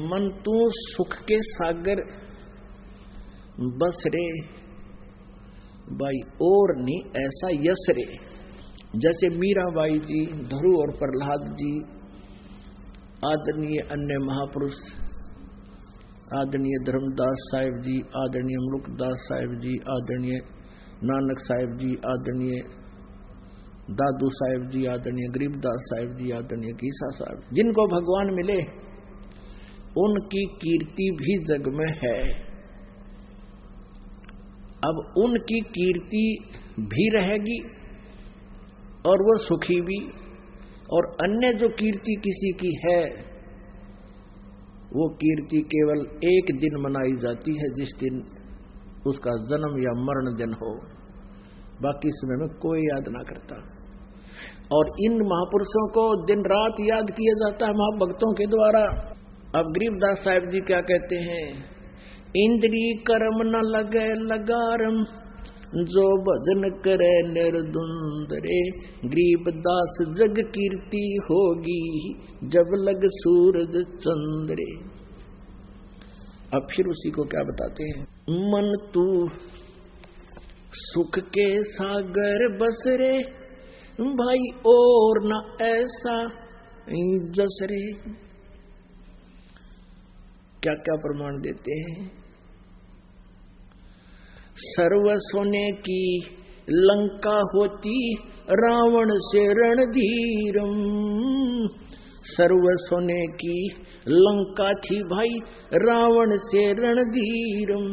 मन तू सुख के सागर बस रे भाई और नहीं ऐसा यस रे। जैसे मीराबाई जी, धरू और प्रहलाद जी, आदरणीय अन्य महापुरुष, आदरणीय धर्मदास साहिब जी, आदरणीय मुल्कदास साहिब जी, आदरणीय नानक साहिब जी, आदरणीय दादू साहिब जी, आदरणीय गरीबदास साहिब जी, आदरणीय कीसा साहब, जिनको भगवान मिले उनकी कीर्ति भी जग में है। अब उनकी कीर्ति भी रहेगी और वो सुखी भी, और अन्य जो कीर्ति किसी की है वो कीर्ति केवल एक दिन मनाई जाती है, जिस दिन उसका जन्म या मरण दिन हो, बाकी समय में कोई याद ना करता। और इन महापुरुषों को दिन रात याद किया जाता है महाभक्तों के द्वारा। अब गरीबदास साहिब जी क्या कहते हैं, इंद्री कर्म न लगे लगारम, जो भजन करे निर्दुंद रे, गरीबदास जग कीर्ति होगी, जब लग सूरज चंद्रे। अब फिर उसी को क्या बताते हैं, मन तू सुख के सागर बस रे, भाई और न ऐसा जस रे। क्या क्या प्रमाण देते हैं, सर्व सोने की लंका होती, रावण से रणधीरम। सर्व सोने की लंका थी भाई, रावण से रणधीरम।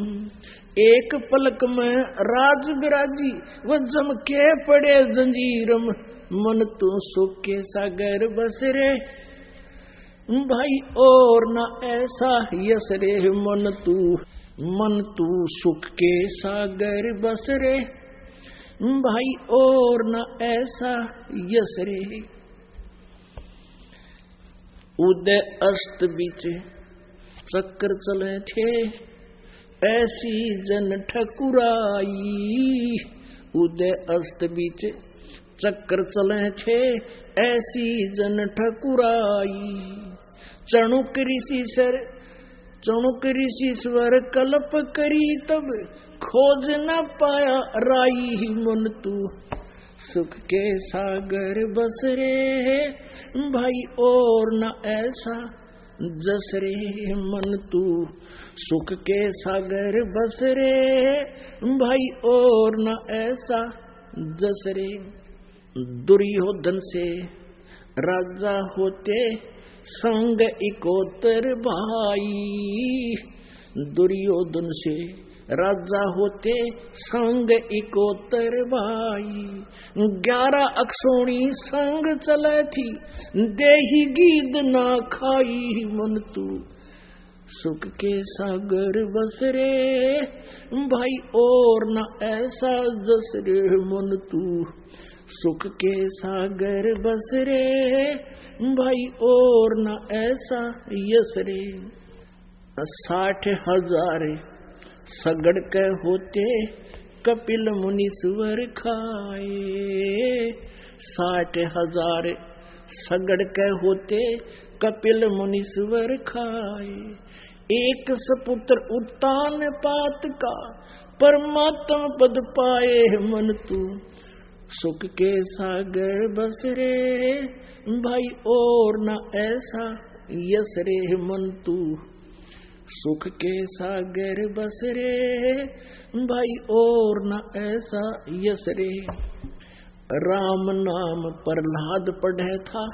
एक पलक में राज विराजी, वो जम के पड़े जंजीरम। मन तू सुख के सागर बस रे, भाई और न ऐसा यस रे। मन तू सुख के सागर बस रे, भाई और न ऐसा यस रे। उदय अस्त बीच चक्कर चले थे, ऐसी जन ठकुराई। उदय अस्त बीच चक्कर चले थे, ऐसी जन ठकुराई। चणुक ऋषि स्वर कल्प करी, तब खोज न पाया राई। मन तू सुख के सागर बस रे, भाई और न ऐसा जस रे। मन तू सुख के सागर बस रे, भाई और न ऐसा जस रे। दुर्योधन से राजा होते, संग इकोतर भाई। दुर्योधन से राजा होते, संग इकोतर भाई। 11 अक्षोणी संग चले थी, देही गीद ना खाई। मन तू सुख के सागर बस रे, भाई और न ऐसा जस रे। मन तू सुख के सागर बस रे, भाई और न ऐसा यस रे। 60,000 सगड़ के होते, कपिल मुनीश्वर खाए। 60,000 सगड़ के होते, कपिल मुनीश्वर खाए। एक सपुत्र उत्तान पात का, परमात्मा पद पाए। मन तू सुख के सागर बस रे, भाई और न ऐसा यस रे। मन तू सुख के सागर बस रे, भाई और न ऐसा यस रे। राम नाम प्रहलाद पढ़े था,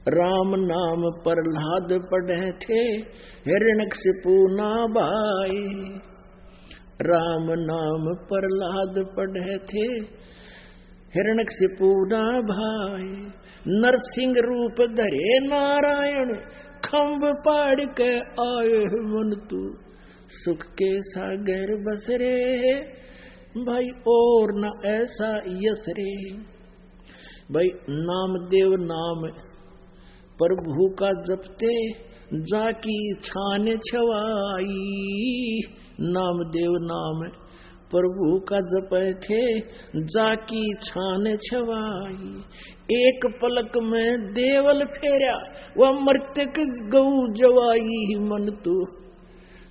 राम नाम प्रहलाद पढ़े थे, हिरण्यकशिपु ना भाई। राम नाम प्रहलाद पढ़े थे, हिरण्यकशिपु ना भाई। नरसिंह रूप धरे नारायण, खम्भ पाड़ के आए। मन तू सुख के सागर बस रे, भाई और न ऐसा यस रे। भाई नामदेव नाम प्रभु का जपते, जाकी छान छवाई। नामदेव नाम प्रभु का जपे थे जाकी छान छवाई, एक पलक में देवल फेरा वह मृतक गऊ जवाई, मन तू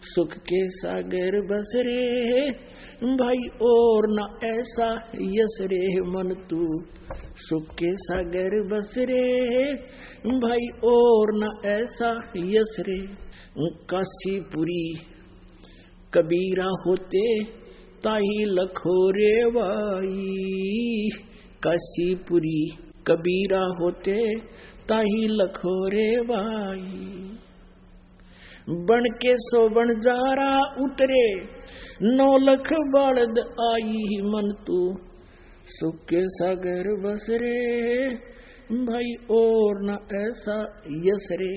सुख के सागर बस रे भाई और न ऐसा यस रे, मन तू सुख के सागर बस रे भाई और न ऐसा यस रे। काशीपुरी कबीरा होते ताही लखोरे वाई, काशीपुरी कबीरा होते ताही लखोरे वाई, बन के सो बनजारा उतरे 9 लाख बालद आई, मन तू सुख के सागर बस रे भाई और न ऐसा यस रे।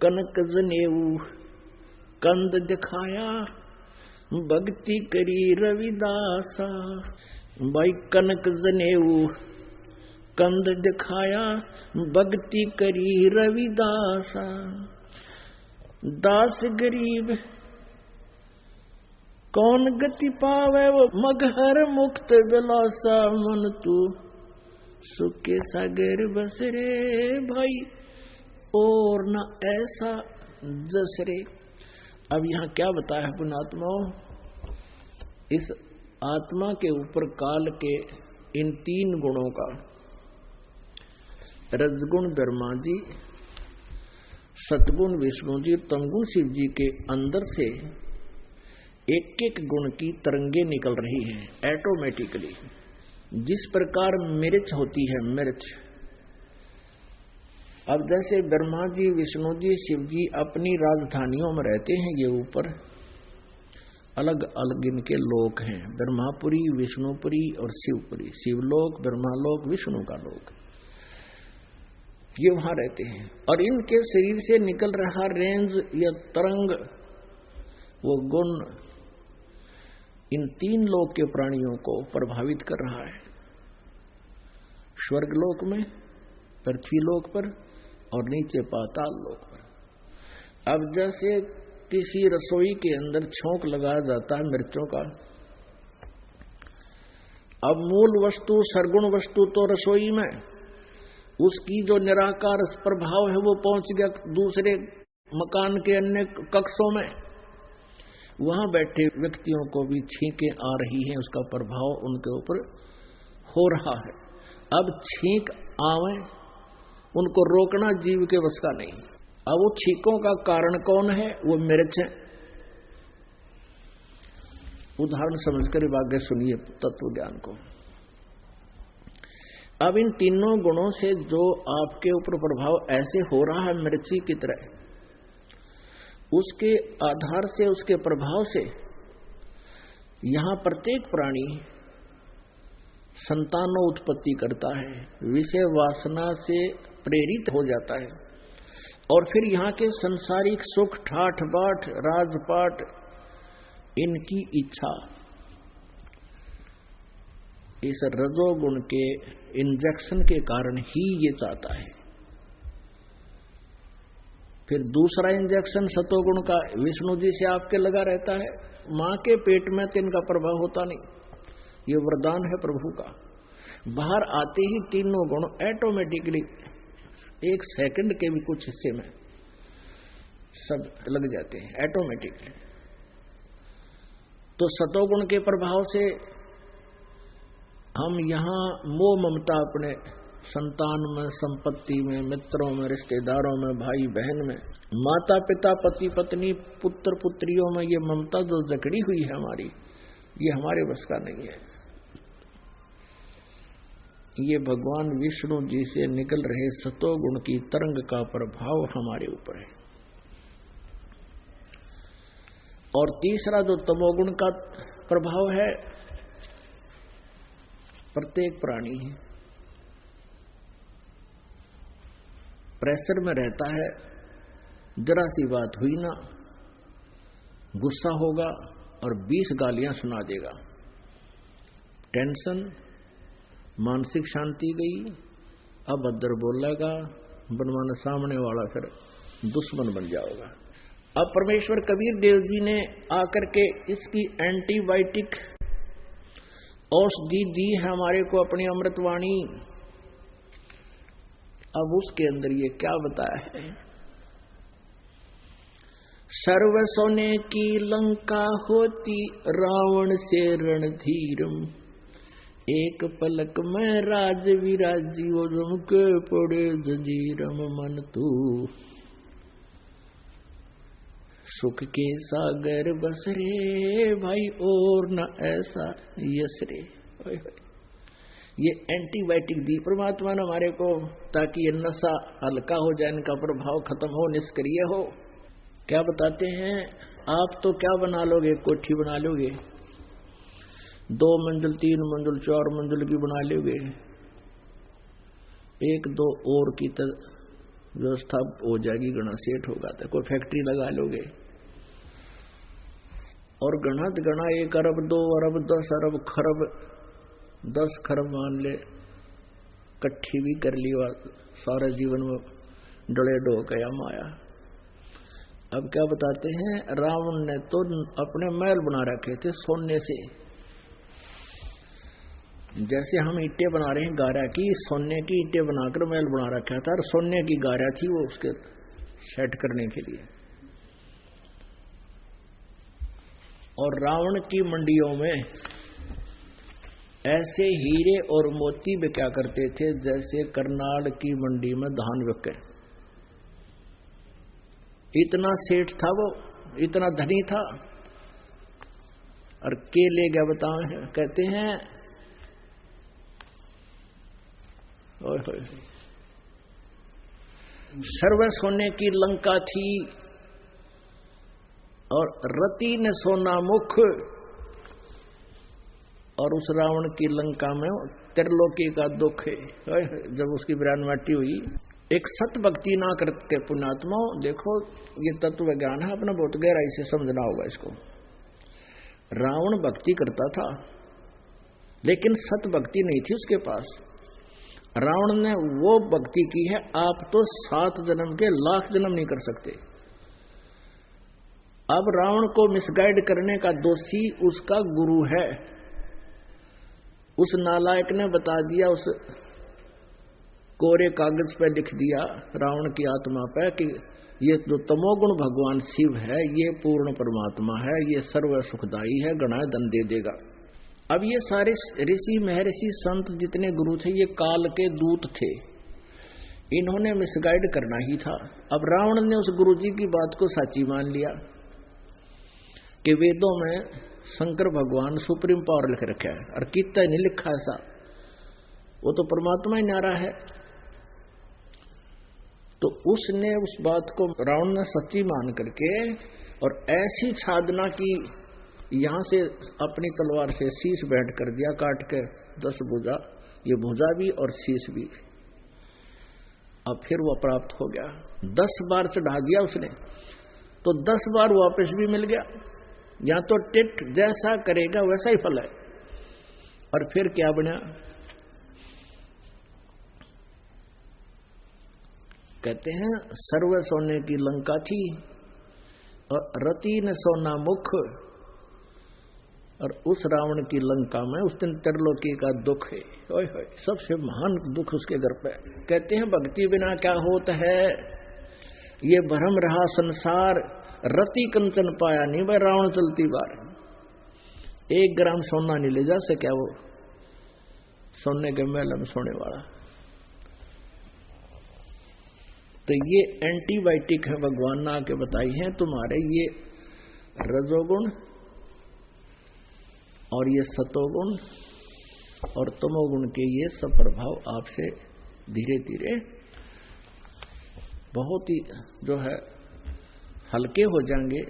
कनक जनेऊ कंद दिखाया भक्ति करी रविदासा, भाई कनक जनेऊ कंद दिखाया भक्ति करी रविदासा, दास गरीब कौन गति पावे वो मगहर मुक्त विलासा, मन तू सुख के सागर बस रे भाई और न ऐसा जस रे। अब यहाँ क्या बताया है पुण्यात्माओं, इस आत्मा के ऊपर काल के इन 3 गुणों का, रजगुण ब्रह्मा जी, सतगुण विष्णु जी, तमगुण शिव जी के अंदर से एक एक गुण की तरंगे निकल रही हैं ऑटोमेटिकली। जिस प्रकार मिर्च होती है मिर्च, अब जैसे ब्रह्मा जी विष्णु जी शिव जी अपनी राजधानियों में रहते हैं, ये ऊपर अलग अलग इनके लोक हैं, ब्रह्मापुरी विष्णुपुरी और शिवपुरी, शिवलोक ब्रह्मालोक विष्णु का लोक, ये वहां रहते हैं। और इनके शरीर से निकल रहा रेंज या तरंग वो गुण इन 3 लोक के प्राणियों को प्रभावित कर रहा है, स्वर्गलोक में, पृथ्वी लोक पर और नीचे पाताल लोक पर। अब जैसे किसी रसोई के अंदर छौंक लगाया जाता है मिर्चों का, अब मूल वस्तु सरगुण वस्तु तो रसोई में, उसकी जो निराकार प्रभाव है वो पहुंच गया दूसरे मकान के अन्य कक्षों में, वहां बैठे व्यक्तियों को भी छींकें आ रही हैं, उसका प्रभाव उनके ऊपर हो रहा है। अब छींक आवे उनको रोकना जीव के वश का नहीं। अब वो छींकों का कारण कौन है, वो मिर्च है। उदाहरण समझकर आगे सुनिए तत्व ज्ञान को। अब इन 3 गुणों से जो आपके ऊपर प्रभाव ऐसे हो रहा है मिर्ची की तरह, उसके आधार से, उसके प्रभाव से यहां प्रत्येक प्राणी संतानों उत्पत्ति करता है, विषय वासना से प्रेरित हो जाता है, और फिर यहाँ के संसारिक सुख ठाठ बाट राजपाट इनकी इच्छा इस रजोगुण के इंजेक्शन के कारण ही ये चाहता है। फिर दूसरा इंजेक्शन सतोगुण का विष्णु जी से आपके लगा रहता है, मां के पेट में तो इनका प्रभाव होता नहीं, ये वरदान है प्रभु का। बाहर आते ही 3 गुण ऑटोमेटिकली 1 सेकंड के भी कुछ हिस्से में सब लग जाते हैं ऑटोमेटिकली। तो सतोगुण के प्रभाव से हम यहाँ मोह ममता अपने संतान में, संपत्ति में, मित्रों में, रिश्तेदारों में, भाई बहन में, माता पिता, पति पत्नी, पुत्र पुत्रियों में, ये ममता जो जकड़ी हुई है हमारी, ये हमारे बस का नहीं है। ये भगवान विष्णु जी से निकल रहे सतोगुण की तरंग का प्रभाव हमारे ऊपर है। और तीसरा जो तमोगुण का प्रभाव है, प्रत्येक प्राणी प्रेशर में रहता है, जरा सी बात हुई ना गुस्सा होगा और 20 गालियां सुना देगा। टेंशन, मानसिक शांति गई, अब अदर बोलेगा, बनवाना सामने वाला फिर दुश्मन बन जाएगा। अब परमेश्वर कबीर देव जी ने आकर के इसकी एंटीबायोटिक औषधि दी है हमारे को अपनी अमृतवाणी। अब उसके अंदर ये क्या बताया है, सर्व सोने की लंका होती रावण से रणधीरम, एक पलक में राज विराजी वो के पड़े जंजीरम मन तू, सुख के सागर बस रे भाई और न ऐसा यस रे। ये एंटीबायोटिक दी परमात्मा ने हमारे को, ताकि ये नशा हल्का हो जाए, इनका प्रभाव खत्म हो, निष्क्रिय हो। क्या बताते हैं, आप तो क्या बना लोगे, कोठी बना लोगे, 2 मंजिल 3 मंजिल 4 मंजिल की बना लोगे, 1-2 और की व्यवस्था हो जाएगी, गणा सेठ होगा, तो कोई फैक्ट्री लगा लोगे और गणा 1 अरब 2 अरब 10 अरब खरब 10 खरब मान ले इकट्ठी भी कर ली, सारा जीवन में डले डो गया माया। अब क्या बताते हैं, रावण ने तो अपने महल बना रखे थे सोने से, जैसे हम ईंटें बना रहे हैं गारा की, सोने की ईंटें बनाकर महल बना रखा था, और सोने की गारा थी वो उसके सेट करने के लिए। और रावण की मंडियों में ऐसे हीरे और मोती बिका करते थे जैसे करनाल की मंडी में धान बिके। इतना सेठ था वो, इतना धनी था। और के ले गया बताओ, कहते हैं सर्व सोने की लंका थी और रति ने सोना मुख, और उस रावण की लंका में त्रिलोकी का दुख है। जब उसकी विरानवाटी हुई, एक सत भक्ति ना करके पुण्यात्मा, देखो ये तत्व ज्ञान है, अपना बहुत गहराई से समझना होगा इसको। रावण भक्ति करता था लेकिन सत भक्ति नहीं थी उसके पास। रावण ने वो भक्ति की है आप तो 7 जन्म के लाख जन्म नहीं कर सकते। अब रावण को मिसगाइड करने का दोषी उसका गुरु है। उस नालायक ने बता दिया, उस कोरे कागज पे लिख दिया रावण की आत्मा पे कि ये जो तमोगुण भगवान शिव है, ये पूर्ण परमात्मा है, ये सर्व सुखदाई है, गणा दंड दे देगा। अब ये सारे ऋषि महर्षि संत जितने गुरु थे ये काल के दूत थे, इन्होंने मिसगाइड करना ही था। अब रावण ने उस गुरु जी की बात को सच्ची मान लिया कि वेदों में शंकर भगवान सुप्रीम पावर लिख रखा है, और कितना नहीं लिखा ऐसा, वो तो परमात्मा ही न्यारा है। तो उसने उस बात को रावण ने सच्ची मान करके और ऐसी साधना की, यहां से अपनी तलवार से शीश बैठ कर दिया काट के 10 भुजा, ये भुजा भी और शीश भी। अब फिर वो प्राप्त हो गया, 10 बार चढ़ा दिया उसने, तो 10 बार वापस भी मिल गया। या तो टिट जैसा करेगा वैसा ही फल है। और फिर क्या बना, कहते हैं सर्व सोने की लंका थी और रति ने सोना मुख, और उस रावण की लंका में उस दिन त्रिलोकी का दुख है। ओए होए, सबसे महान दुख उसके घर पे। कहते हैं भक्ति बिना क्या होता है, ये भ्रम रहा संसार, रति कंचन पाया नहीं भाई रावण चलती बार। 1 ग्राम सोना नहीं ले जा सके वो, सोने के महल में सोने वाला। तो ये एंटीबायोटिक है भगवान ने आके बताई है, तुम्हारे ये रजोगुण और ये सतोगुण और तमोगुण के ये सब प्रभाव आपसे धीरे धीरे बहुत ही जो है हल्के हो जाएंगे,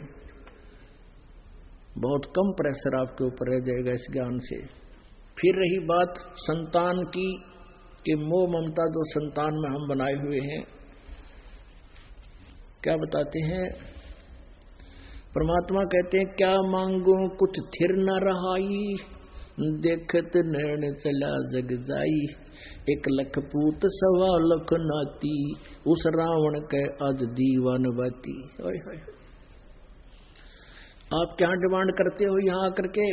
बहुत कम प्रेशर आपके ऊपर रह जाएगा इस ज्ञान से। फिर रही बात संतान की, कि मोह ममता जो संतान में हम बनाए हुए हैं, क्या बताते हैं परमात्मा, कहते हैं क्या मांगू कुछ थिर न रहाई, देखत नैन चला जग जाई, 1 लख पूत 1.25 लाख नाती, उस रावण के अज दीवान बाती। ओए होए, आप क्या डिमांड करते हो यहां आकर के?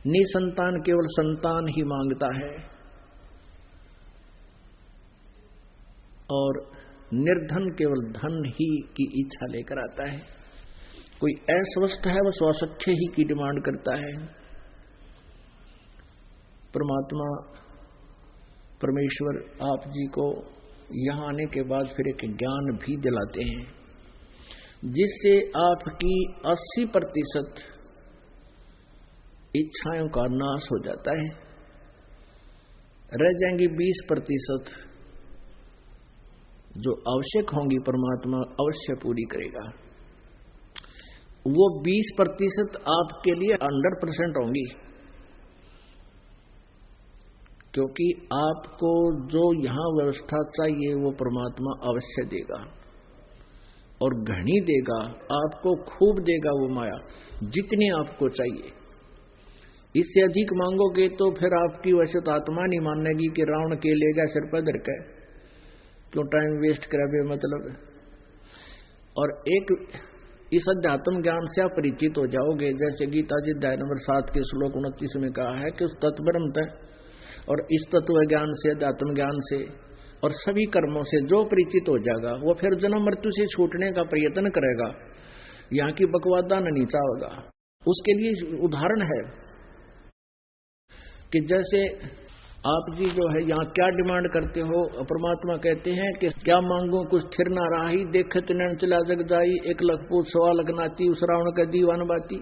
निसंतान केवल संतान ही मांगता है और निर्धन केवल धन ही की इच्छा लेकर आता है। कोई अस्वस्थ है वह स्वास्थ्य ही की डिमांड करता है। परमात्मा परमेश्वर आप जी को यहां आने के बाद फिर एक ज्ञान भी दिलाते हैं, जिससे आपकी 80% इच्छाओं का नाश हो जाता है, रह जाएंगी 20% जो आवश्यक होंगी परमात्मा अवश्य पूरी करेगा। वो 20% आपके लिए 100% होंगी, क्योंकि आपको जो यहां व्यवस्था चाहिए वो परमात्मा अवश्य देगा और घनी देगा, आपको खूब देगा वो माया, जितनी आपको चाहिए। इससे अधिक मांगोगे तो फिर आपकी वैसे तो आत्मा नहीं मानेगी कि रावण के ले गया सिर पर धर के, क्यों टाइम वेस्ट करे बेमतलब। और एक इस अध्यात्म ज्ञान से आप परिचित हो जाओगे, जैसे गीता जी अध्याय नंबर 7 के श्लोक 29 में कहा है कि उस तत्व ब्रह्म तय और इस तत्व ज्ञान से, अध्यात्म ज्ञान से और सभी कर्मों से जो परिचित हो जाएगा वो फिर जन्म मृत्यु से छूटने का प्रयत्न करेगा, यहाँ की बकवादा न नीचा होगा। उसके लिए उदाहरण है कि जैसे आप जी जो है यहाँ क्या डिमांड करते हो, परमात्मा कहते हैं कि क्या मांगो कुछ स्थिर ना राही, देखे तो नैन चला जग जाई, 1 लाख पूत 1.25 लाख नाती, उस रावण का दीवान बाती।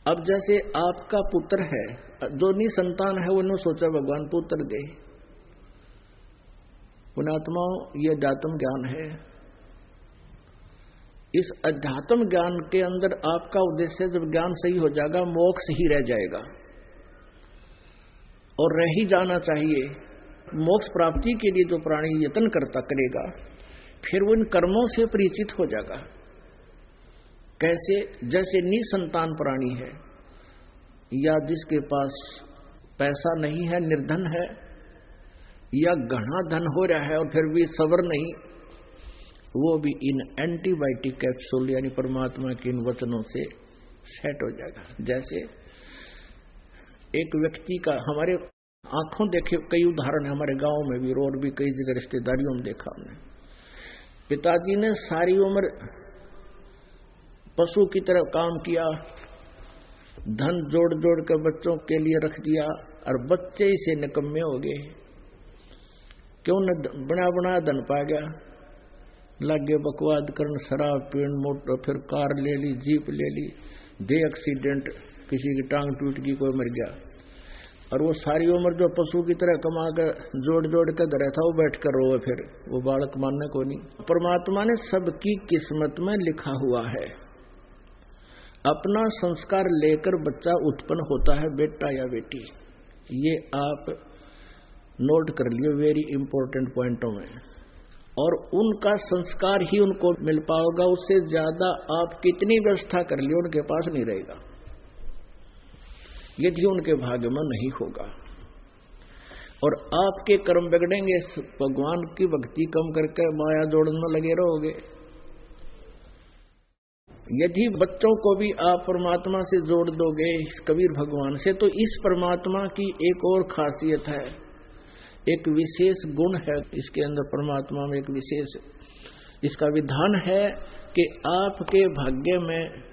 अब जैसे आपका पुत्र है, जो निसंतान है, उन्होंने सोचा भगवान पुत्र दे। पुण्यात्माओं, ये अध्यात्म ज्ञान है। इस अध्यात्म ज्ञान के अंदर आपका उद्देश्य जब ज्ञान सही हो जाएगा, मोक्ष ही रह जाएगा और रह ही जाना चाहिए। मोक्ष प्राप्ति के लिए जो प्राणी यत्न करता करेगा, फिर वो इन कर्मों से परिचित हो जाएगा। कैसे? जैसे निसंतान प्राणी है या जिसके पास पैसा नहीं है, निर्धन है, या घना धन हो रहा है और फिर भी सब्र नहीं, वो भी इन एंटीबायोटिक कैप्सूल यानी परमात्मा के इन वचनों से सेट हो जाएगा। जैसे एक व्यक्ति का हमारे आंखों देखे कई उदाहरण है, हमारे गांव में भी और भी कई जगह रिश्तेदारियों में देखा हमने। पिताजी ने सारी उम्र पशु की तरह काम किया, धन जोड़ जोड़ कर बच्चों के लिए रख दिया और बच्चे इसे निकम्मे हो गए। क्यों न बना बना धन पा गया, लगे बकवाद करन, शराब पीण, मोटर, फिर कार ले ली, जीप ले ली, दे एक्सीडेंट, किसी की टांग टूट गई, कोई मर गया। और वो सारी उम्र जो पशु की तरह कमा कर जोड़ जोड़ कर धरा था, वो बैठ कर रोए, फिर वो बालक मानने को नहीं। परमात्मा ने सबकी किस्मत में लिखा हुआ है, अपना संस्कार लेकर बच्चा उत्पन्न होता है, बेटा या बेटी। ये आप नोट कर लियो वेरी इंपॉर्टेंट पॉइंटों में। और उनका संस्कार ही उनको मिल पाएगा, उससे ज्यादा आप कितनी व्यवस्था कर लियो उनके पास नहीं रहेगा, यदि उनके भाग्य में नहीं होगा। और आपके कर्म बिगड़ेंगे, भगवान की भक्ति कम करके माया जोड़ने में लगे रहोगे। यदि बच्चों को भी आप परमात्मा से जोड़ दोगे, इस कबीर भगवान से, तो इस परमात्मा की एक और खासियत है, एक विशेष गुण है इसके अंदर। परमात्मा में एक विशेष इसका विधान है कि आपके भाग्य में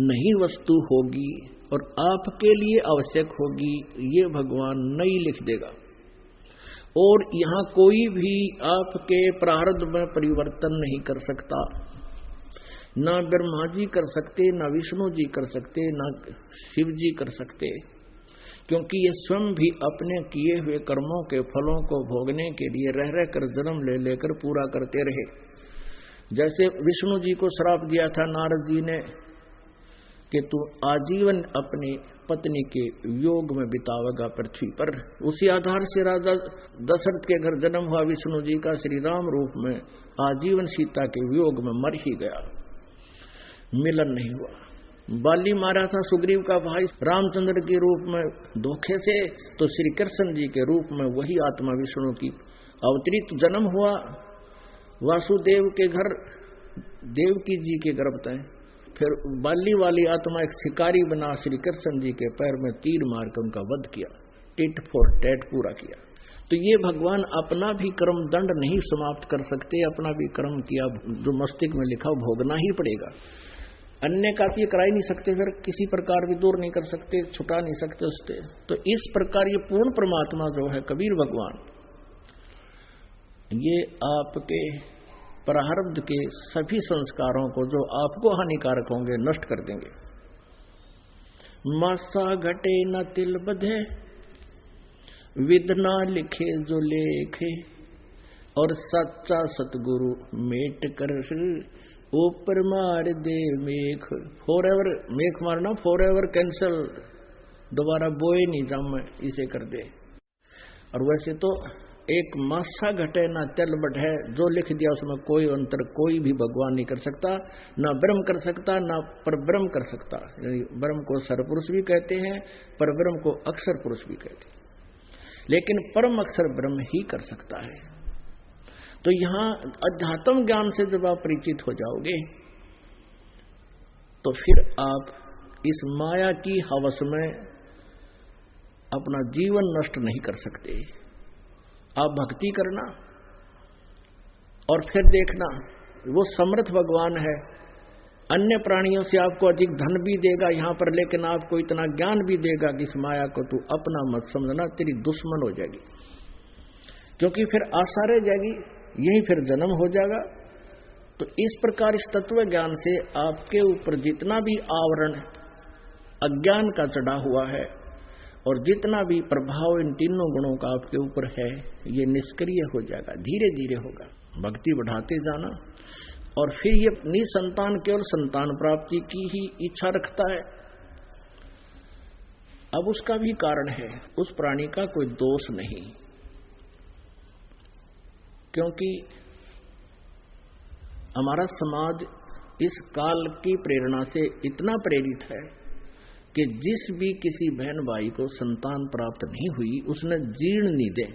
नई वस्तु होगी और आपके लिए आवश्यक होगी, ये भगवान नई लिख देगा। और यहां कोई भी आपके प्रारब्ध में परिवर्तन नहीं कर सकता, ना ब्रह्मा जी कर सकते, ना विष्णु जी कर सकते, ना शिव जी कर सकते, क्योंकि ये स्वयं भी अपने किए हुए कर्मों के फलों को भोगने के लिए रह रह कर जन्म ले लेकर पूरा करते रहे। जैसे विष्णु जी को श्राप दिया था नारद जी ने कि तू आजीवन अपनी पत्नी के वियोग में बितावेगा पृथ्वी पर। उसी आधार से राजा दशरथ के घर जन्म हुआ विष्णु जी का, श्री राम रूप में आजीवन सीता के वियोग में मर ही गया, मिलन नहीं हुआ। बाली मारा था सुग्रीव का भाई रामचंद्र के रूप में धोखे से, तो श्री कृष्ण जी के रूप में वही आत्मा विष्णु की अवतरित जन्म हुआ वासुदेव के घर देवकी जी के गर्भ तय, फिर बाली वाली आत्मा एक शिकारी बना श्री कृष्ण जी के पैर में तीर मार कर उनका वध किया, टिट फॉर टैट पूरा किया। तो ये भगवान अपना भी कर्म दंड नहीं समाप्त कर सकते, अपना भी कर्म किया जो मस्तिष्क में लिखा भोगना ही पड़ेगा। अन्य का तो ये करा ही नहीं सकते, फिर किसी प्रकार भी दूर नहीं कर सकते, छुटा नहीं सकते उससे। तो इस प्रकार ये पूर्ण परमात्मा जो है कबीर भगवान, ये आपके प्रारब्ध के सभी संस्कारों को जो आपको हानिकारक होंगे नष्ट कर देंगे। मासा घटे न तिल बधे, विधना लिखे जो लेखे, और सच्चा सतगुरु मेट कर ऊपर मार दे मेघ। फॉरएवर मेघ मारना, फॉरएवर कैंसल, दोबारा बोए नहीं जम इसे कर दे। और वैसे तो एक मासा घटे ना तिल बढ़े, जो लिख दिया उसमें कोई अंतर कोई भी भगवान नहीं कर सकता, ना ब्रह्म कर सकता ना परब्रह्म कर सकता। ब्रह्म को सरपुरुष भी कहते हैं, परब्रह्म को अक्षर पुरुष भी कहते हैं, लेकिन परम अक्षर ब्रह्म ही कर सकता है। तो यहां अध्यात्म ज्ञान से जब आप परिचित हो जाओगे तो फिर आप इस माया की हवस में अपना जीवन नष्ट नहीं कर सकते। आप भक्ति करना और फिर देखना, वो समर्थ भगवान है, अन्य प्राणियों से आपको अधिक धन भी देगा यहां पर, लेकिन आपको इतना ज्ञान भी देगा कि इस माया को तू अपना मत समझना, तेरी दुश्मन हो जाएगी, क्योंकि फिर आशा रह जाएगी, यही फिर जन्म हो जाएगा। तो इस प्रकार इस तत्व ज्ञान से आपके ऊपर जितना भी आवरण अज्ञान का चढ़ा हुआ है और जितना भी प्रभाव इन तीनों गुणों का आपके ऊपर है, ये निष्क्रिय हो जाएगा, धीरे धीरे होगा। भक्ति बढ़ाते जाना, और फिर ये निसंतान केवल संतान प्राप्ति की ही इच्छा रखता है। अब उसका भी कारण है, उस प्राणी का कोई दोष नहीं, क्योंकि हमारा समाज इस काल की प्रेरणा से इतना प्रेरित है कि जिस भी किसी बहन भाई को संतान प्राप्त नहीं हुई, उसने जीर्ण नहीं दे,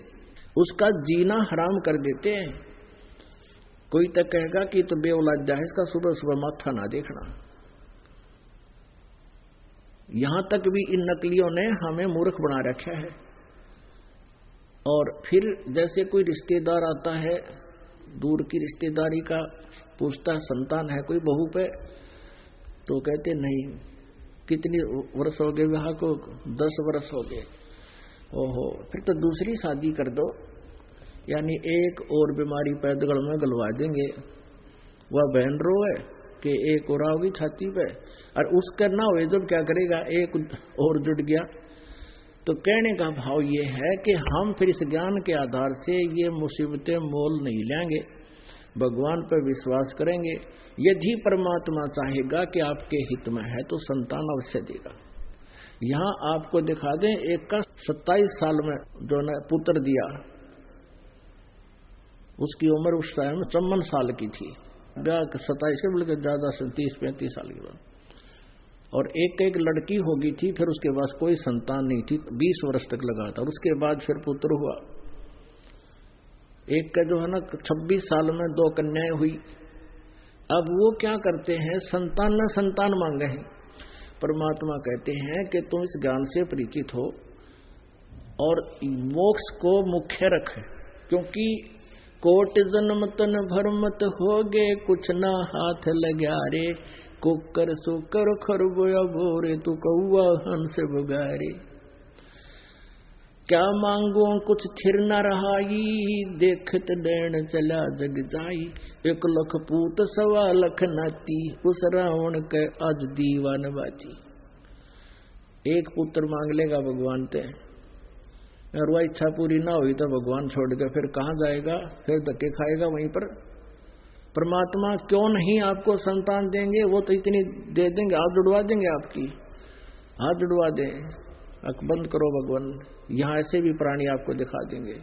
उसका जीना हराम कर देते हैं। कोई तक कहेगा कि तो बेऔलादा है, इसका सुबह सुबह माथा ना देखना। यहां तक भी इन नकलियों ने हमें मूर्ख बना रखा है। और फिर जैसे कोई रिश्तेदार आता है, दूर की रिश्तेदारी का, पूछता संतान है कोई बहू पे, तो कहते नहीं, कितनी वर्ष हो गए विवाह को? 10 वर्ष हो गए। ओहो, फिर तो दूसरी शादी कर दो, यानी एक और बीमारी पैदगढ़ में गलवा देंगे। वह बहन रोए कि एक और आओगी छाती पे, और उसका ना हुए जब क्या करेगा, एक और जुड़ गया। तो कहने का भाव ये है कि हम फिर इस ज्ञान के आधार से ये मुसीबतें मोल नहीं लेंगे, भगवान पर विश्वास करेंगे। यदि परमात्मा चाहेगा कि आपके हित में है तो संतान अवश्य देगा। यहां आपको दिखा दें, एक का 27 साल में जो ने पुत्र दिया, उसकी उम्र उस टाइम 54 साल की थी, 27 से बल्कि ज्यादा 30-35 साल की बात। और एक लड़की हो गई थी, फिर उसके पास कोई संतान नहीं थी, 20 वर्ष तक लगा था, और उसके बाद फिर पुत्र हुआ। एक का जो है ना 26 साल में 2 कन्याएं हुई। अब वो क्या करते हैं, संतान न संतान मांगे हैं। परमात्मा कहते हैं कि तुम इस ज्ञान से परिचित हो और मोक्ष को मुख्य रख, क्योंकि कोट जन्म तन भरमत होगे, कुछ ना हाथ लग्या रे, कुकर सुकर खरबोया भोरे, तू कौआ हंस बुगारे। क्या मांगो कुछ थिर न रहाई, देखत डैन चला जग जाई, 1 लाख पूत 1.25 लाख नाती, उस रावण के आज दीवान बाती। एक पुत्र मांग लेगा भगवान ते, और वह इच्छा पूरी ना हुई तो भगवान छोड़ के फिर कहां जाएगा, फिर धक्के खाएगा वहीं पर। परमात्मा क्यों नहीं आपको संतान देंगे, वो तो इतनी दे देंगे, हाथ जुड़वा देंगे, आपकी हाथ जुड़वा दें, अख बंद करो भगवान, यहां ऐसे भी प्राणी आपको दिखा देंगे।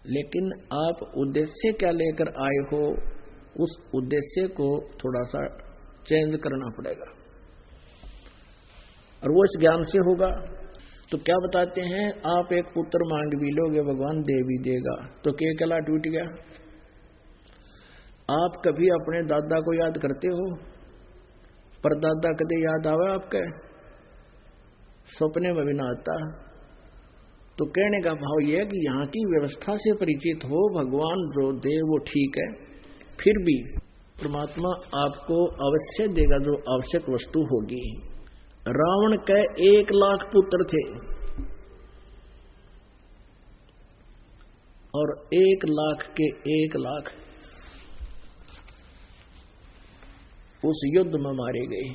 लेकिन आप उद्देश्य क्या लेकर आए हो, उस उद्देश्य को थोड़ा सा चेंज करना पड़ेगा, और वो इस ज्ञान से होगा। तो क्या बताते हैं, आप एक पुत्र मांग भी लोगे, भगवान दे भी देगा, तो के कला टूट गया। आप कभी अपने दादा को याद करते हो? परदादा कदे याद आवे आपके? सपने में भी ना आता। तो कहने का भाव यह है कि यहाँ की व्यवस्था से परिचित हो, भगवान जो दे वो ठीक है, फिर भी परमात्मा आपको अवश्य देगा जो आवश्यक वस्तु होगी। रावण के 1 लाख पुत्र थे और 1 लाख के 1 लाख उस युद्ध में मारे गए।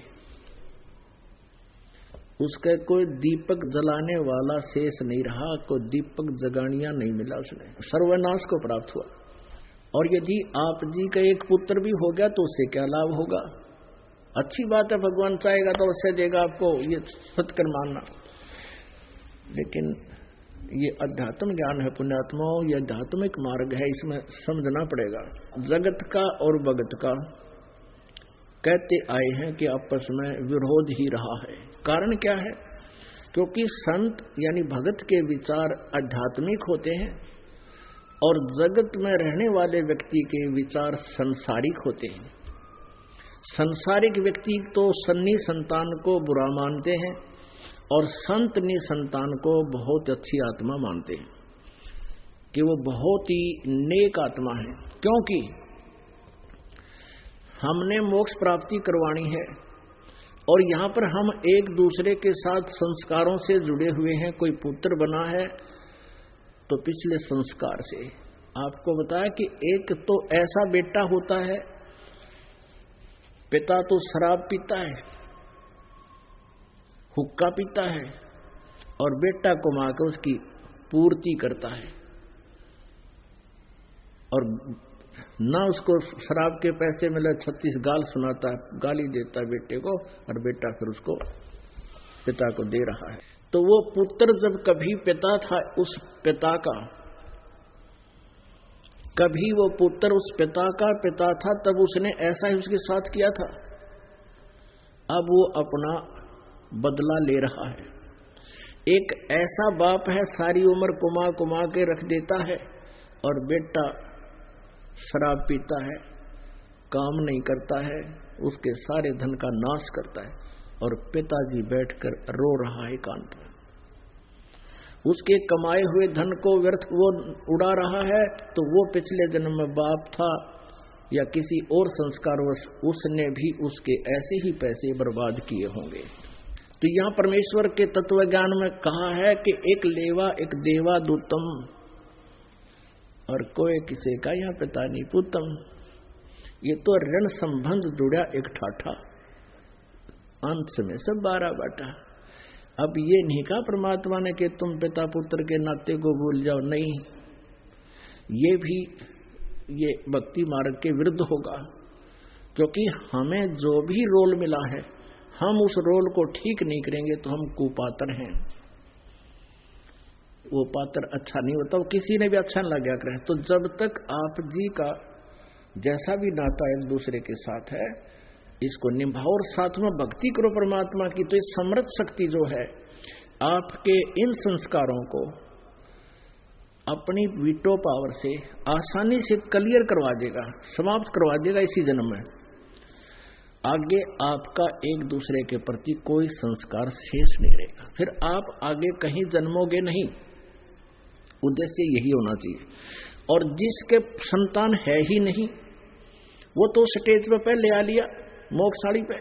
उसका कोई दीपक जलाने वाला शेष नहीं रहा, कोई दीपक जगानिया नहीं मिला, उसने सर्वनाश को प्राप्त हुआ। और यदि आप जी का एक पुत्र भी हो गया तो उससे क्या लाभ होगा? अच्छी बात है, भगवान चाहेगा तो अवश्य देगा आपको, ये सत्कर मानना। लेकिन ये अध्यात्म ज्ञान है पुण्यात्माओं, ये आध्यात्मिक मार्ग है, इसमें समझना पड़ेगा। जगत का और भगत का कहते आए हैं कि आपस में विरोध ही रहा है। कारण क्या है? क्योंकि संत यानी भगत के विचार आध्यात्मिक होते हैं और जगत में रहने वाले व्यक्ति के विचार संसारिक होते हैं। संसारिक व्यक्ति तो सन्नी संतान को बुरा मानते हैं और संत ने संतान को बहुत अच्छी आत्मा मानते हैं कि वो बहुत ही नेक आत्मा है। क्योंकि हमने मोक्ष प्राप्ति करवानी है और यहाँ पर हम एक दूसरे के साथ संस्कारों से जुड़े हुए हैं। कोई पुत्र बना है तो पिछले संस्कार से आपको बताया कि एक तो ऐसा बेटा होता है, पिता तो शराब पीता है, हुक्का पीता है और बेटा को मां के उसकी पूर्ति करता है और ना उसको शराब के पैसे मिले 36 गाल सुनाता है, गाली देता है बेटे को और बेटा फिर उसको पिता को दे रहा है। तो वो पुत्र जब कभी पिता था उस पिता का, कभी वो पुत्र उस पिता का पिता था, तब उसने ऐसा ही उसके साथ किया था। अब वो अपना बदला ले रहा है। एक ऐसा बाप है सारी उम्र कुमा कुमा के रख देता है और बेटा शराब पीता है, काम नहीं करता है, उसके सारे धन का नाश करता है और पिताजी बैठकर रो रहा है एकांत में। उसके कमाए हुए धन को व्यर्थ वो उड़ा रहा है, तो वो पिछले जन्म में बाप था या किसी और संस्कारवश उसने भी उसके ऐसे ही पैसे बर्बाद किए होंगे। तो यहाँ परमेश्वर के तत्व ज्ञान में कहा है कि एक लेवा एक देवा दूतम और कोई किसी का यहाँ पिता नहीं पुतम। ये तो ऋण संबंध जुड़ा एक ठाठा, अंत में सब 12 बाटा। अब ये नहीं कहा परमात्मा ने कि तुम पिता पुत्र के नाते को भूल जाओ, नहीं, ये भी ये भक्ति मार्ग के विरुद्ध होगा। क्योंकि हमें जो भी रोल मिला है, हम उस रोल को ठीक नहीं करेंगे तो हम कुपात्र हैं। वो पात्र अच्छा नहीं होता, वो किसी ने भी अच्छा न लगा करें। तो जब तक आप जी का जैसा भी नाता एक दूसरे के साथ है, इसको निभाओ और साथ में भक्ति करो परमात्मा की। तो इस समर्थ शक्ति जो है आपके इन संस्कारों को अपनी वीटो पावर से आसानी से क्लियर करवा देगा, समाप्त करवा देगा इसी जन्म में। आगे आपका एक दूसरे के प्रति कोई संस्कार शेष नहीं रहेगा, फिर आप आगे कहीं जन्मोगे नहीं। उद्देश्य यही होना चाहिए। और जिसके संतान है ही नहीं, वो तो स्टेज पे पहले आ लिया मोक्षशाली पे,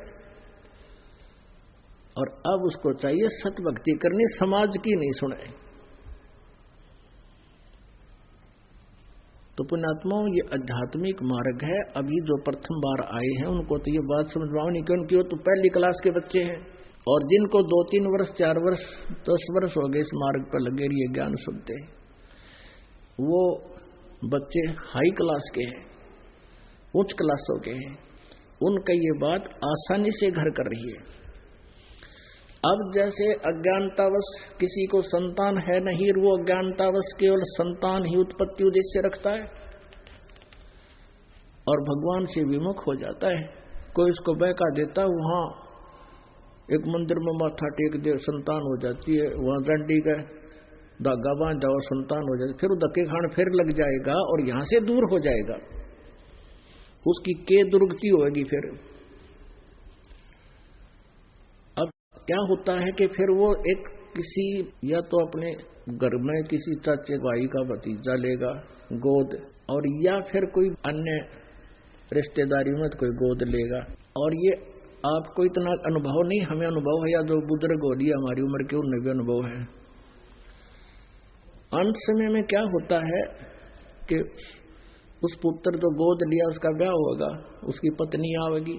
और अब उसको चाहिए सत भक्ति करनी, समाज की नहीं सुने। तो पुण्यात्माओं, ये आध्यात्मिक मार्ग है। अभी जो प्रथम बार आए हैं उनको तो ये बात समझवाओ नहीं, क्योंकि वो तो पहली क्लास के बच्चे हैं, और जिनको 2-3 वर्ष 4 वर्ष 10 वर्ष हो गए इस मार्ग पर लगे रहिए ज्ञान सुनते हैं, वो बच्चे हाई क्लास के हैं, उच्च क्लासों के हैं, उनका ये बात आसानी से घर कर रही है। अब जैसे अज्ञानतावश किसी को संतान है नहीं, वो अज्ञानतावश केवल संतान ही उत्पत्ति उद्देश्य रखता है और भगवान से विमुख हो जाता है। कोई इसको बहका देता, वहां एक मंदिर में माथा टेक दे, संतान हो जाती है, वहां डंडी का धागा बांध जाओ, संतान हो जाती, फिर धक्के खान फिर लग जाएगा और यहां से दूर हो जाएगा। उसकी के दुर्गति होगी। फिर अब क्या होता है कि फिर वो एक किसी या तो अपने घर में किसी चाचे भाई का भतीजा लेगा गोद, और या फिर कोई अन्य रिश्तेदारी में तो कोई गोद लेगा। और ये आपको इतना अनुभव नहीं, हमें अनुभव है, या जो बुजुर्ग हो रही हमारी उम्र के उन्हें भी अनुभव है। अंत समय में क्या होता है कि उस पुत्र जो गोद लिया उसका ब्याह होगा, उसकी पत्नी आवेगी,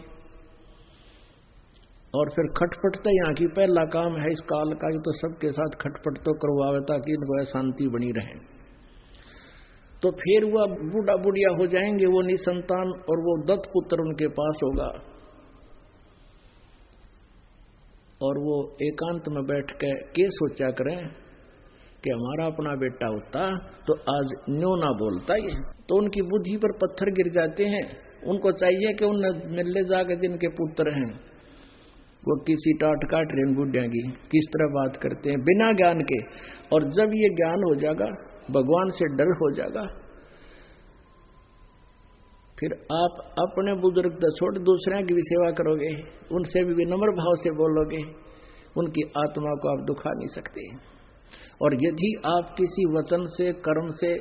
और फिर खटपट तो यहाँ की पहला काम है इस काल का, ये तो सबके साथ खटपट तो करवावे ताकि इनको शांति बनी रहे। तो फिर वह बूढ़ा बुढ़िया हो जाएंगे, वो निसंतान, और वो दत्त पुत्र उनके पास होगा, और वो एकांत में बैठ के सोचा करें कि हमारा अपना बेटा होता तो आज न्यो ना बोलता ये। तो उनकी बुद्धि पर पत्थर गिर जाते हैं। उनको चाहिए कि उन मिलने जाकर जिनके पुत्र हैं वो किसी टाट काट रहे बुढ़िया की, किस तरह बात करते हैं बिना ज्ञान के। और जब ये ज्ञान हो जाएगा, भगवान से डर हो जाएगा, फिर आप अपने बुजुर्ग तो छोड़ दूसरे की भी सेवा करोगे, उनसे भी विनम्र भाव से बोलोगे, उनकी आत्मा को आप दुखा नहीं सकते। और यदि आप किसी वचन से, कर्म से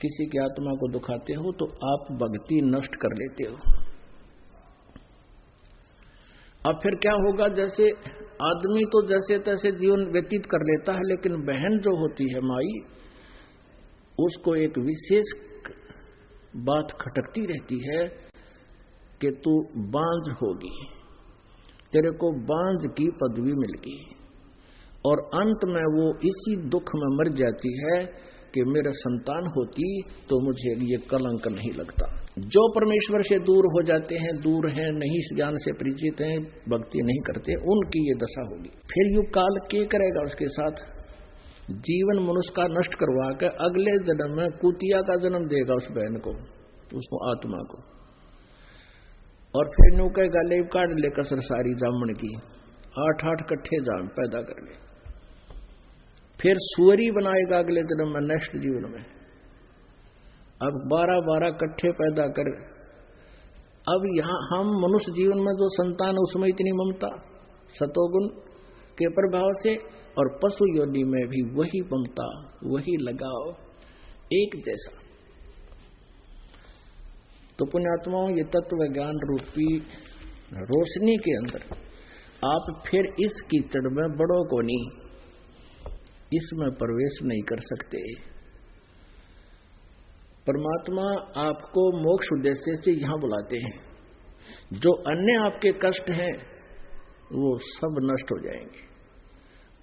किसी की आत्मा को दुखाते हो तो आप भक्ति नष्ट कर लेते हो। अब फिर क्या होगा, जैसे आदमी तो जैसे तैसे जीवन व्यतीत कर लेता है, लेकिन बहन जो होती है माई, उसको एक विशेष बात खटकती रहती है कि तू बांझ होगी, तेरे को बांझ की पदवी मिल गई। और अंत में वो इसी दुख में मर जाती है कि मेरा संतान होती तो मुझे ये कलंक नहीं लगता। जो परमेश्वर से दूर हो जाते हैं, दूर हैं, नहीं इस ज्ञान से परिचित हैं, भक्ति नहीं करते, उनकी ये दशा होगी। फिर युग काल के करेगा उसके साथ, जीवन मनुष्य का नष्ट करवा के अगले जन्म में कुतिया का जन्म देगा उस बहन को, उसको आत्मा को। और फिर नु कहेगा ले काट ले कसर सारी जामन की, 8-8 कट्ठे जाम पैदा कर ले। फिर सुअरी बनाएगा अगले जन्म में, नेक्स्ट जीवन में। अब 12-12 कट्ठे पैदा कर। अब यहां हम मनुष्य जीवन में जो संतान, उसमें इतनी ममता सतोगुण के प्रभाव से, और पशु योनि में भी वही ममता, वही लगाव, एक जैसा। तो पुण्यात्माओं, ये तत्व ज्ञान रूपी रोशनी के अंदर आप फिर इस कीचड़ में बड़ों को नहीं, इसमें प्रवेश नहीं कर सकते। परमात्मा आपको मोक्ष उद्देश्य से यहां बुलाते हैं। जो अन्य आपके कष्ट हैं वो सब नष्ट हो जाएंगे।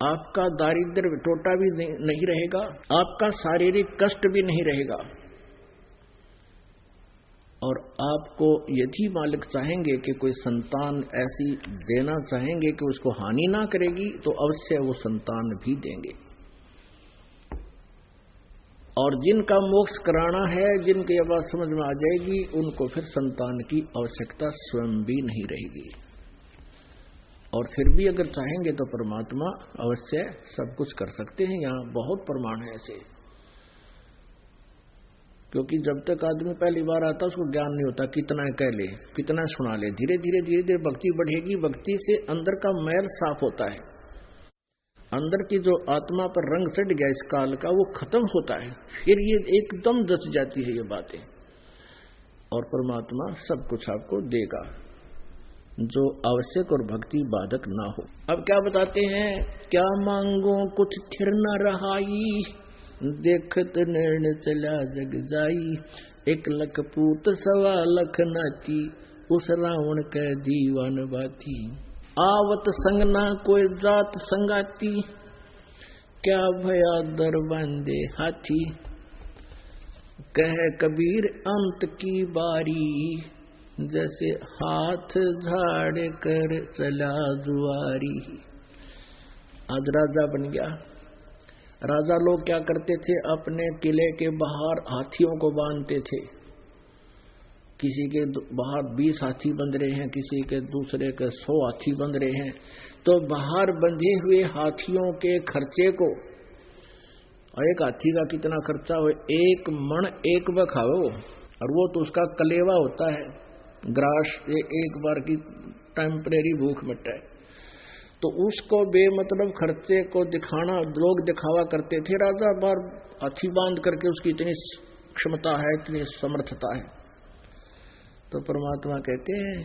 आपका दारिद्र्य टोटा भी नहीं रहेगा, आपका शारीरिक कष्ट भी नहीं रहेगा। और आपको यदि मालिक चाहेंगे कि कोई संतान ऐसी देना चाहेंगे कि उसको हानि ना करेगी, तो अवश्य वो संतान भी देंगे। और जिनका मोक्ष कराना है, जिनकी ये बात समझ में आ जाएगी, उनको फिर संतान की आवश्यकता स्वयं भी नहीं रहेगी। और फिर भी अगर चाहेंगे तो परमात्मा अवश्य सब कुछ कर सकते हैं। यहाँ बहुत प्रमाण है ऐसे। क्योंकि जब तक आदमी पहली बार आता उसको ज्ञान नहीं होता, कितना कह ले, कितना सुना ले। धीरे धीरे भक्ति बढ़ेगी, भक्ति से अंदर का मैल साफ होता है, अंदर की जो आत्मा पर रंग चढ़ गया इस काल का वो खत्म होता है। फिर ये एकदम जच जाती है ये बातें, और परमात्मा सब कुछ आपको देगा जो आवश्यक और भक्ति बाधक ना हो। अब क्या बताते हैं, क्या मांगो कुछ थिर न रहाई, देखत नैन चला जग जाई। 1 लख पूत 1.25 लख नाती, उस रावण के दीवान बाती। आवत संगना कोई जात संगाती, क्या भया दर बांधे हाथी। कह कबीर अंत की बारी, जैसे हाथ झाड़ कर चला जुआरी। आज राजा बन गया। राजा लोग क्या करते थे, अपने किले के बाहर हाथियों को बांधते थे। किसी के बाहर 20 हाथी बंध रहे हैं, किसी के दूसरे के 100 हाथी बंध रहे हैं। तो बाहर बंधे हुए हाथियों के खर्चे को, एक हाथी का कितना खर्चा हो, 1 मण 1 बखाओ। और वो तो उसका कलेवा होता है, ग्रास, ये एक बार की टेम्परेरी भूख मिटाए। तो उसको बेमतलब खर्चे को दिखाना, लोग दिखावा करते थे, राजा बार हाथी बांध करके उसकी इतनी क्षमता है, इतनी समर्थता है। तो परमात्मा कहते हैं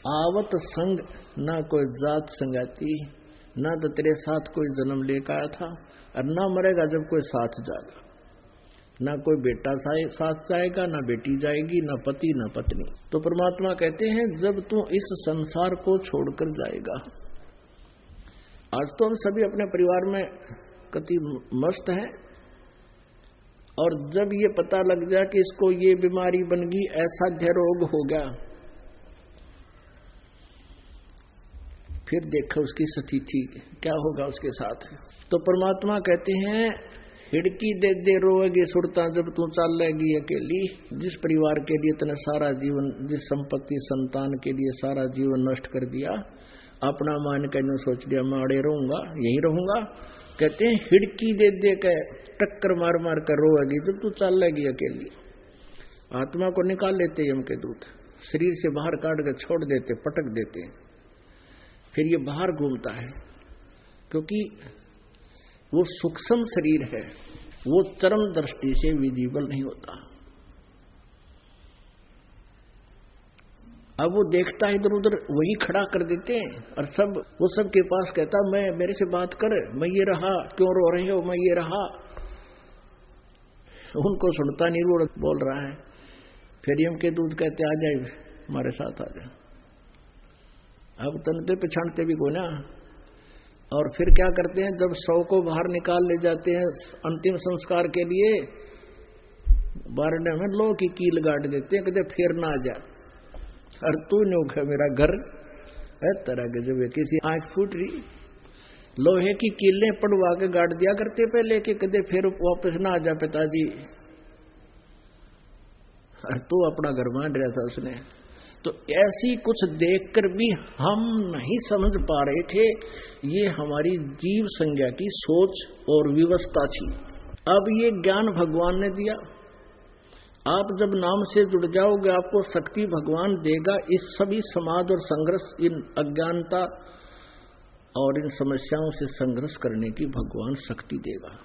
आवत संग ना कोई जात संगाती, ना तो तेरे साथ कोई जन्म लेकर आया था, और ना मरेगा जब कोई साथ जाएगा। ना कोई बेटा साथ जाएगा, ना बेटी जाएगी, ना पति ना पत्नी। तो परमात्मा कहते हैं जब तू इस संसार को छोड़कर जाएगा, आज तो हम सभी अपने परिवार में कति मस्त हैं, और जब ये पता लग जाए कि इसको ये बीमारी बन गई, ऐसा रोग हो गया, फिर देखो उसकी स्थिति क्या होगा उसके साथ। तो परमात्मा कहते हैं हिड़की दे दे रोएगी सुरता जब तू चल लेगी अकेली। जिस परिवार के लिए तूने सारा जीवन, जिस संपत्ति संतान के लिए सारा जीवन नष्ट कर दिया, अपना मान के न सोच लिया मैं अड़े रहूंगा, यही रहूंगा। कहते हैं हिड़की दे दे के टक्कर मार मार कर रोएगी जब तू चल लेगी अकेली। आत्मा को निकाल लेते यम के दूत, शरीर से बाहर काट कर छोड़ देते, पटक देते, फिर ये बाहर घूमता है, क्योंकि वो सूक्ष्म शरीर है, वो चरम दृष्टि से विजिबल नहीं होता। अब वो देखता है इधर उधर, वही खड़ा कर देते हैं, और वो सबके पास कहता मैं, मेरे से बात कर, मैं ये रहा, क्यों रो रहे हो, मैं ये रहा। उनको सुनता नहीं, वो बोल रहा है। फिर यम के दूत कहते आ जाए, हमारे साथ आ जाए। अब तनते पछाड़ते भी को ना। और फिर क्या करते हैं, जब शव को बाहर निकाल ले जाते हैं अंतिम संस्कार के लिए, बारने में लोहे की कील गाड़ देते हैं, कहते फिर ना आ जा, और तू नहीं मेरा घर है तरह के। जब किसी आंख फूट रही, लोहे की कीलें पड़वा के गाड़ दिया करते पहले, कि कदे फिर वापस ना आ जा पिताजी, और तू अपना घर मान रहा था उसने। तो ऐसी कुछ देखकर भी हम नहीं समझ पा रहे थे, ये हमारी जीव संज्ञा की सोच और विवस्था थी। अब ये ज्ञान भगवान ने दिया, आप जब नाम से जुड़ जाओगे आपको शक्ति भगवान देगा, इस सभी समाज और संघर्ष, इन अज्ञानता और इन समस्याओं से संघर्ष करने की भगवान शक्ति देगा।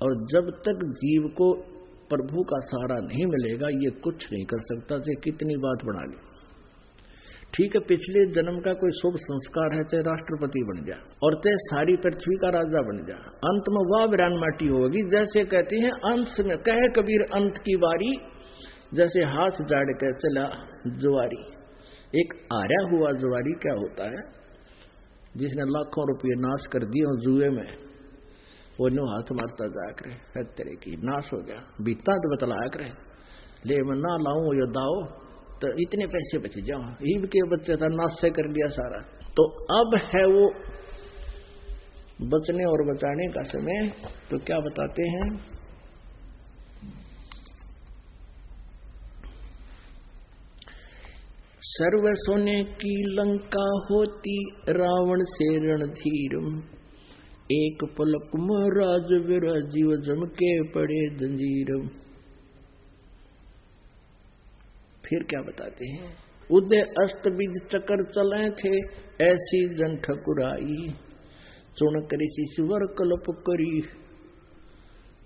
और जब तक जीव को प्रभु का सहारा नहीं मिलेगा, ये कुछ नहीं कर सकता। चाहे कितनी बात बना ली, ठीक है, पिछले जन्म का कोई शुभ संस्कार है, चाहे राष्ट्रपति बन जा और चाहे सारी पृथ्वी का राजा बन जा, अंत में वह वीरान माटी होगी। जैसे कहते हैं अंत में कहे कबीर अंत की बारी, जैसे हाथ जाड़ के चला जुआरी। एक आर्या हुआ जुआरी क्या होता है, जिसने लाखों रुपये नाश कर दिए और जुए में, वो नो हाथ मारता जाया करे, है तेरे की नाश हो गया, बीता तो बतलाया करे, ले मैं ना लाऊं यो दाओ तो इतने पैसे बच जाओ, ईब के बच्चे था नाश से कर लिया सारा। तो अब है वो बचने और बचाने का समय। तो क्या बताते हैं, सर्व सोने की लंका होती, रावण से रणधीरम, एक पलक महाराज विराजीव जम के पड़े जंजीरम। फिर क्या बताते हैं, उदय अस्त बीज चक्कर चले थे, ऐसी जन ठकुराई, चुन करी शिशुवर कल्प करी,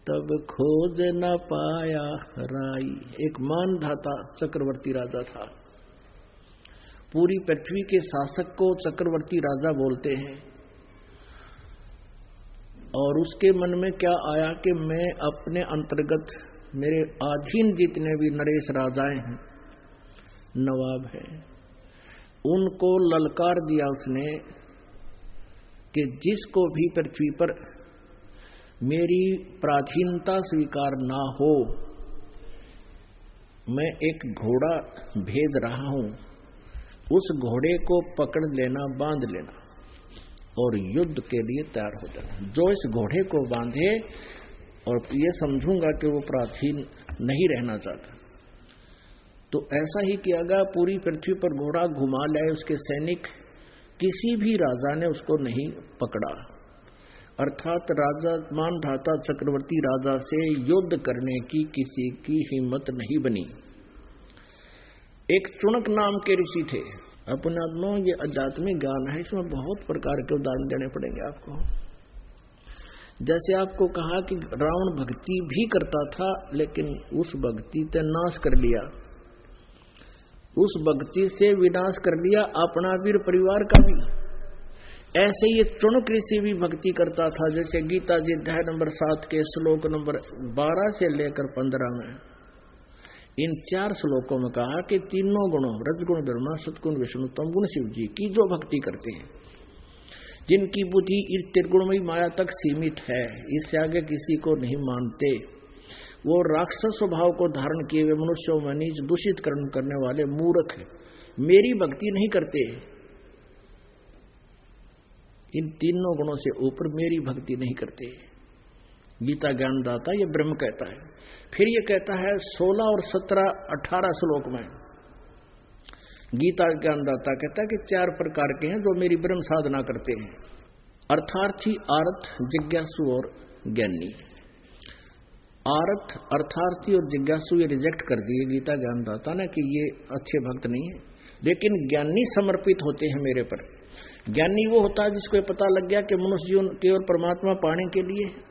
तब खोज न पाया राई। एक मानधाता चक्रवर्ती राजा था, पूरी पृथ्वी के शासक को चक्रवर्ती राजा बोलते हैं। और उसके मन में क्या आया कि मैं अपने अंतर्गत, मेरे अधीन जितने भी नरेश राजाएं हैं, नवाब हैं, उनको ललकार दिया उसने कि जिसको भी पृथ्वी पर मेरी प्राधीनता स्वीकार ना हो, मैं एक घोड़ा भेज रहा हूं, उस घोड़े को पकड़ लेना, बांध लेना और युद्ध के लिए तैयार हो जाना। जो इस घोड़े को बांधे और ये समझूंगा कि वो प्राचीन नहीं रहना चाहता। तो ऐसा ही किया गया, पूरी पृथ्वी पर घोड़ा घुमा लाए उसके सैनिक, किसी भी राजा ने उसको नहीं पकड़ा। अर्थात राजा मानधाता चक्रवर्ती राजा से युद्ध करने की किसी की हिम्मत नहीं बनी। एक चुनक नाम के ऋषि थे। अपने आत्मा ये आध्यात्मिक ज्ञान है, इसमें बहुत प्रकार के उदाहरण देने पड़ेंगे आपको। जैसे आपको कहा कि रावण भक्ति भी करता था, लेकिन उस भक्ति से नाश कर लिया, उस भक्ति से विनाश कर लिया अपना वीर परिवार का भी। ऐसे ये चुनक ऋषि भी भक्ति करता था। जैसे गीता जी अध्याय नंबर 7 के श्लोक नंबर 12 से लेकर 15 में इन 4 श्लोकों में कहा कि तीनों गुणों रजगुण ब्रह्मा, सतगुण विष्णु, तमगुण शिव जी की जो भक्ति करते हैं, जिनकी बुद्धि इस त्रिगुणमयी माया तक सीमित है, इससे आगे किसी को नहीं मानते, वो राक्षस स्वभाव को धारण किए हुए मनुष्यों में नीच दूषित कर्म करने वाले मूर्ख मेरी भक्ति नहीं करते। इन तीनों गुणों से ऊपर मेरी भक्ति नहीं करते। गीता ज्ञानदाता ये ब्रह्म कहता है। फिर ये कहता है 16 और 17, 18 श्लोक में गीता ज्ञानदाता कहता है कि 4 प्रकार के हैं जो मेरी ब्रह्म साधना करते हैं। अर्थार्थी, आर्थ, जिज्ञासु और ज्ञानी। आर्थ, अर्थार्थी और जिज्ञासु ये रिजेक्ट कर दिए गीता ज्ञानदाता ने कि ये अच्छे भक्त नहीं है, लेकिन ज्ञानी समर्पित होते हैं मेरे पर। ज्ञानी वो होता है जिसको पता लग गया कि मनुष्य जीवन केवल परमात्मा पाने के लिए है।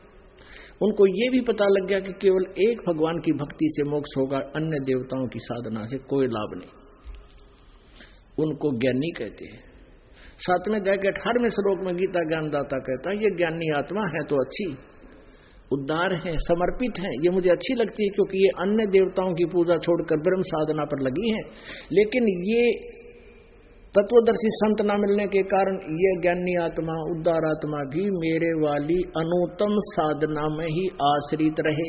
उनको ये भी पता लग गया कि केवल एक भगवान की भक्ति से मोक्ष होगा, अन्य देवताओं की साधना से कोई लाभ नहीं। उनको ज्ञानी कहते हैं। 7वें अध्याय के 18वें श्लोक में गीता ज्ञानदाता कहता है ये ज्ञानी आत्मा है तो अच्छी, उद्धार है, समर्पित है, ये मुझे अच्छी लगती है, क्योंकि ये अन्य देवताओं की पूजा छोड़कर ब्रह्म साधना पर लगी है। लेकिन ये तत्वदर्शी संत न मिलने के कारण ये ज्ञानी आत्मा, उद्धार आत्मा भी मेरे वाली अनुत्तम साधना में ही आश्रित रहे,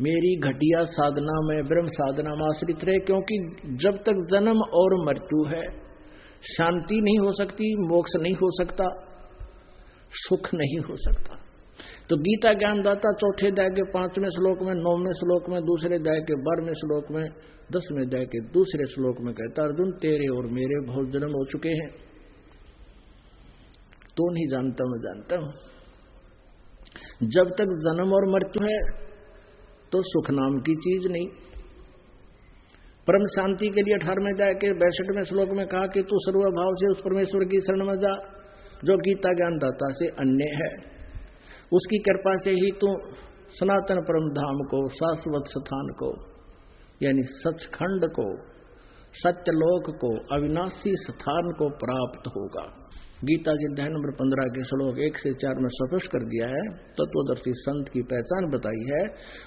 मेरी घटिया साधना में, ब्रह्म साधना में आश्रित रहे। क्योंकि जब तक जन्म और मृत्यु है, शांति नहीं हो सकती, मोक्ष नहीं हो सकता, सुख नहीं हो सकता। तो गीता ज्ञानदाता 4 अध्याय के 5वें श्लोक में, 9वें श्लोक में, 2 अध्याय के 12वें श्लोक में, 10वें अध्याय के 2 श्लोक में कहता अर्जुन तेरे और मेरे बहुत जन्म हो चुके हैं, तो नहीं जानता, मैं जानता हूं। जब तक जन्म और मृत्यु है तो सुख नाम की चीज नहीं। परम शांति के लिए 18वें अध्याय के 62वें श्लोक में कहा कि तू सर्वभाव से उस परमेश्वर की शरण में जा जो गीता ज्ञानदाता से अन्य है। उसकी कृपा से ही तू सनातन परम धाम को, शाश्वत स्थान को, यानी सचखंड को, सत्यलोक को, अविनाशी स्थान को प्राप्त होगा। गीता जी अध्याय नंबर 15 के श्लोक 1 से 4 में स्पष्ट कर दिया है, तत्वदर्शी संत की पहचान बताई है,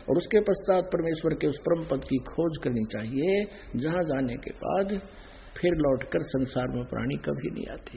और उसके पश्चात परमेश्वर के उस परम पद की खोज करनी चाहिए, जहां जाने के बाद फिर लौटकर संसार में प्राणी कभी नहीं आते।